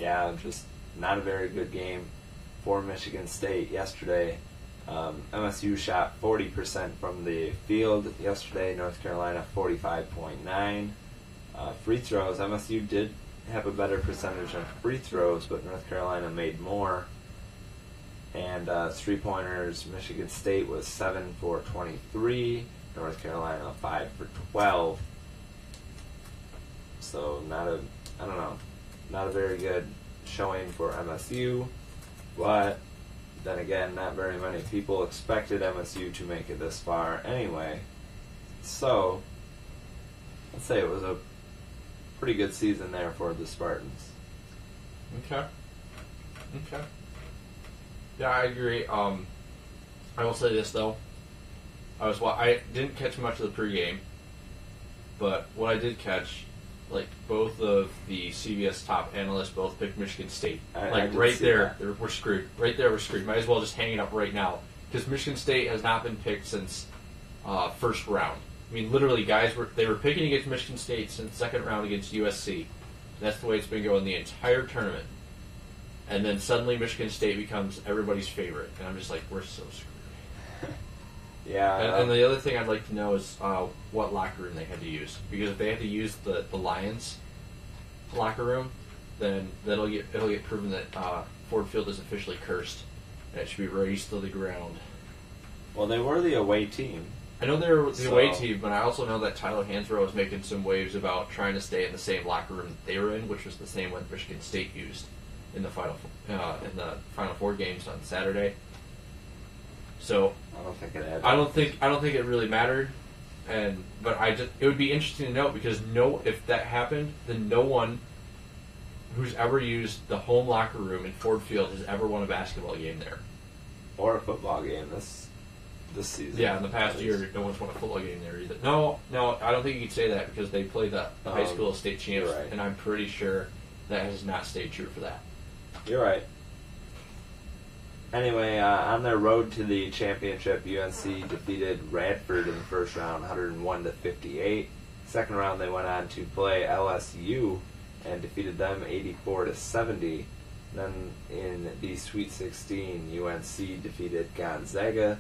yeah, just not a very good game for Michigan State yesterday. MSU shot 40% from the field yesterday. North Carolina 45.9. Free throws, MSU did have a better percentage of free throws, but North Carolina made more. And 3-pointers, Michigan State was 7 for 23, North Carolina 5 for 12. So not a very good showing for MSU, but then again, not very many people expected MSU to make it this far anyway. So let's say it was a pretty good season there for the Spartans. Okay. Yeah, I agree. I will say this though. I didn't catch much of the pregame, but what I did catch, like both of the CBS top analysts both picked Michigan State. Right there, we're screwed. Right there, we're screwed. Might as well just hang it up right now because Michigan State has not been picked since first round. I mean, literally, guys were picking against Michigan State since second round against USC. That's the way it's been going the entire tournament. And then suddenly Michigan State becomes everybody's favorite. And I'm just like, we're so screwed. Yeah. And the other thing I'd like to know is what locker room they had to use. Because if they had to use the Lions locker room, then it'll get proven that Ford Field is officially cursed. And it should be razed to the ground. Well, they were the away team. I know they were the away team, but I also know that Tyler Hansbrough was making some waves about trying to stay in the same locker room that they were in, which was the same one Michigan State used in the Final Four games on Saturday. So I don't think it had. I don't think it really mattered, but it would be interesting to note because if that happened, then no one who's ever used the home locker room in Ford Field has ever won a basketball game there, or a football game this season. Yeah, in the past year, no one's won a football game there either. No, I don't think you could say that because they play the high school state champs, right. And I'm pretty sure that has not stayed true for that. You're right. Anyway, on their road to the championship, UNC defeated Radford in the first round, 101-58. Second round, they went on to play LSU and defeated them 84-70. Then in the Sweet 16, UNC defeated Gonzaga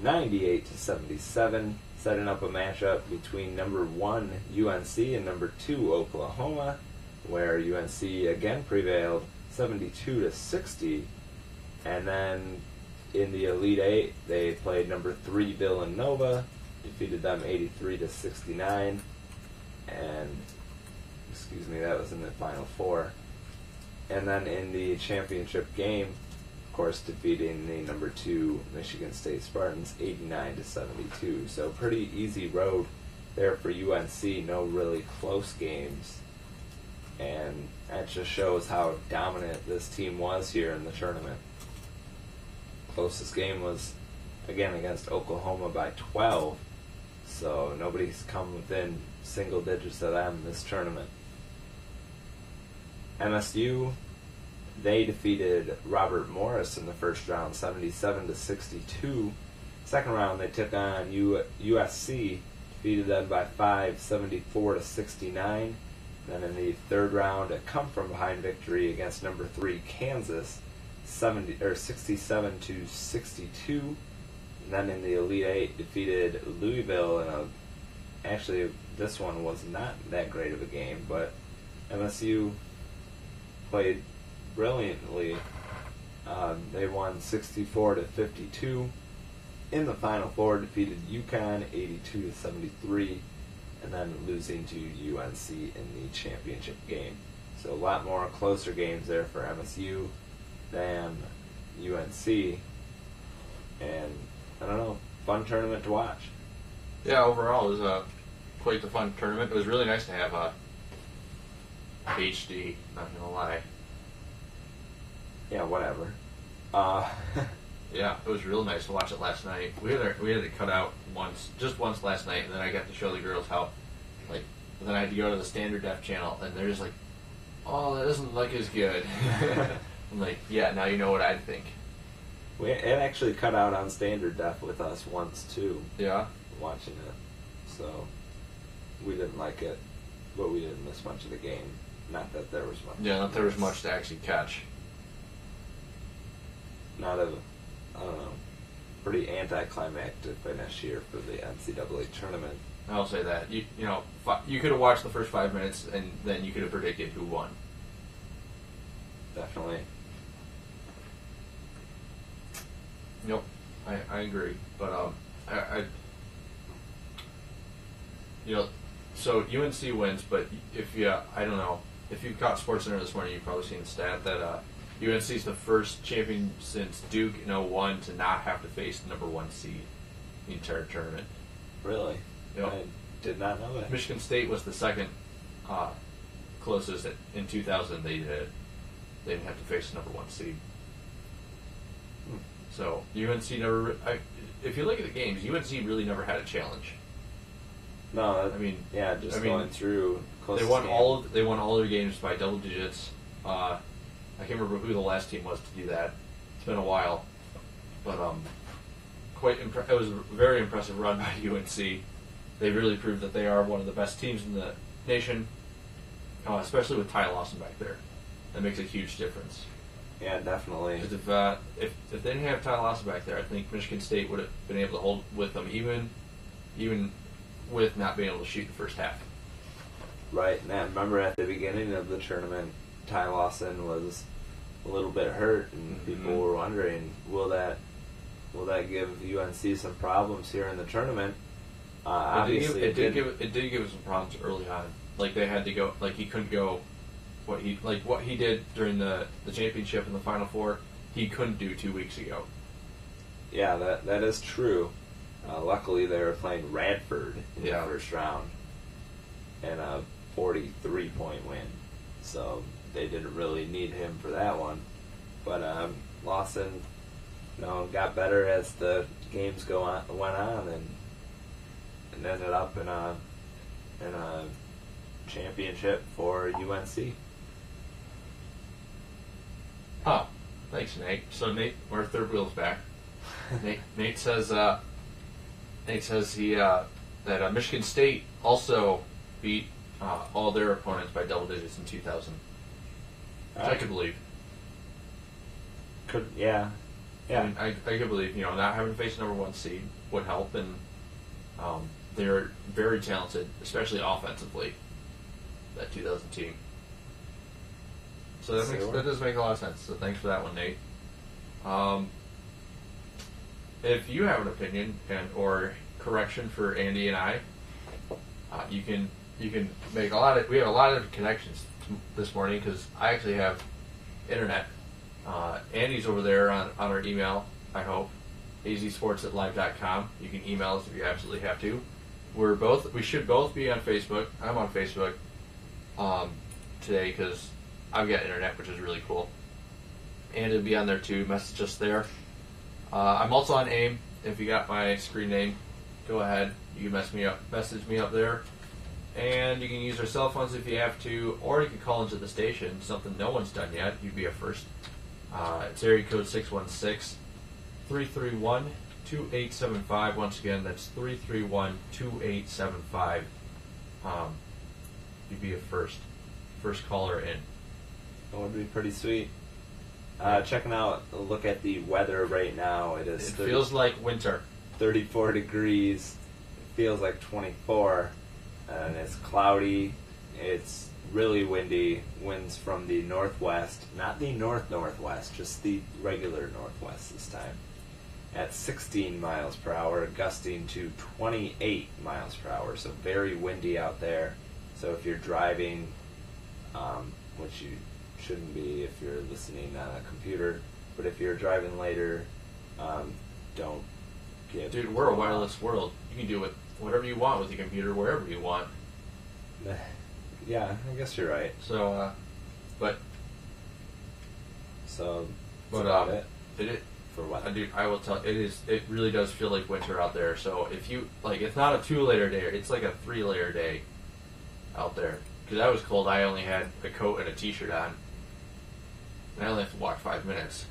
98-77, setting up a matchup between number 1 UNC and number 2 Oklahoma, where UNC again prevailed 72-60. And then in the Elite Eight, they played number 3 Villanova, defeated them 83-69, and that was in the Final Four. And then in the championship game, of course, defeating the number 2 Michigan State Spartans 89-72. So pretty easy road there for UNC. No really close games, and that just shows how dominant this team was here in the tournament. Closest game was again against Oklahoma by 12. So nobody's come within single digits of them this tournament. MSU, they defeated Robert Morris in the first round, 77-62. Second round, they took on USC, defeated them by 5, 74-69. Then in the third round, a come-from-behind victory against number 3 Kansas, 67-62. And then in the Elite Eight, defeated Louisville actually, this one was not that great of a game, but MSU played brilliantly. They won 64-52. In the Final Four, defeated UConn 82-73, and then losing to UNC in the championship game. So a lot more closer games there for MSU than UNC, and I don't know, fun tournament to watch. Yeah, overall it was quite the fun tournament. It was really nice to have HD, not gonna lie. Yeah, whatever. Yeah, it was real nice to watch it last night. We had it cut out just once last night, and then I got to show the girls how, then I had to go to the standard def channel, and they're just like, oh, that doesn't look as good. I'm like, yeah, now you know what I'd think. It actually cut out on standard def with us once, too. Yeah? Watching it. So, we didn't like it, but we didn't miss much of the game. Not that there was much. Yeah, not there was much to actually catch. Not a, I don't know, pretty anticlimactic finish here for the NCAA tournament. I'll say that. You know, you could have watched the first 5 minutes and then you could have predicted who won. Definitely. Yep, I agree. But I you know, so UNC wins. But if you, I don't know, if you've got SportsCenter this morning, you've probably seen the stat that UNC is the first champion since Duke in 01 to not have to face the number 1 seed in the entire tournament. Really? Yep. I did not know that. Michigan State was the second closest. In 2000, they didn't have to face the number 1 seed. So UNC never. If you look at the games, UNC really never had a challenge. No, I mean, going through. They won all their games by double digits. I can't remember who the last team was to do that. It's been a while, but it was a very impressive run by UNC. They really proved that they are one of the best teams in the nation, especially with Ty Lawson back there. That makes a huge difference. Yeah, definitely. Because if they didn't have Ty Lawson back there, I think Michigan State would have been able to hold with them, even with not being able to shoot the first half. Right, and I remember at the beginning of the tournament, Ty Lawson was a little bit hurt, and people were wondering, will that give UNC some problems here in the tournament? Obviously, it did give us some problems early on. Like they had to go, like he couldn't go. What he did during the championship and the Final Four, he couldn't do 2 weeks ago. Yeah, that is true. Luckily, they were playing Radford in the first round, and a 43-point win, so they didn't really need him for that one. But Lawson, got better as the games went on, and ended up in a championship for UNC. Oh, thanks, Nate. So Nate, our third wheel's back. Nate says that Michigan State also beat all their opponents by double digits in 2000. Which I could believe. Yeah. I mean, I could believe, not having to face number 1 seed would help, and they're very talented, especially offensively, that 2000 team. So that does make a lot of sense. So thanks for that one, Nate. If you have an opinion or correction for Andy and I, you can make we have a lot of connections this morning because I actually have internet. Andy's over there on our email, I hope, azsports@live.com. You can email us if you absolutely have to. We should both be on Facebook. I'm on Facebook today because I've got internet, which is really cool. And it'll be on there too. Message us there. I'm also on AIM. If you got my screen name, go ahead. You can message me up there. And you can use our cell phones if you have to, or you can call into the station, something no one's done yet. You'd be a first. It's area code 616-331-2875. Once again, that's 331-2875. You'd be a first caller in. That would be pretty sweet. Checking out a look at the weather right now. It feels like winter. 34 degrees. It feels like 24. And it's cloudy. It's really windy. Winds from the northwest, not the northwest, just the regular northwest this time, at 16 miles per hour, gusting to 28 miles per hour. So very windy out there. So if you're driving, which you shouldn't be if you're listening on a computer, but if you're driving later, don't get... Dude, we're a wireless world. You can do whatever you want with your computer, wherever you want. Yeah, I guess you're right. So, but it. Did it? For what? Dude, I will tell. It really does feel like winter out there. So if you it's not a 2-layer day. It's like a 3-layer day out there. Because I was cold. I only had a coat and a t-shirt on. And I only have to walk 5 minutes.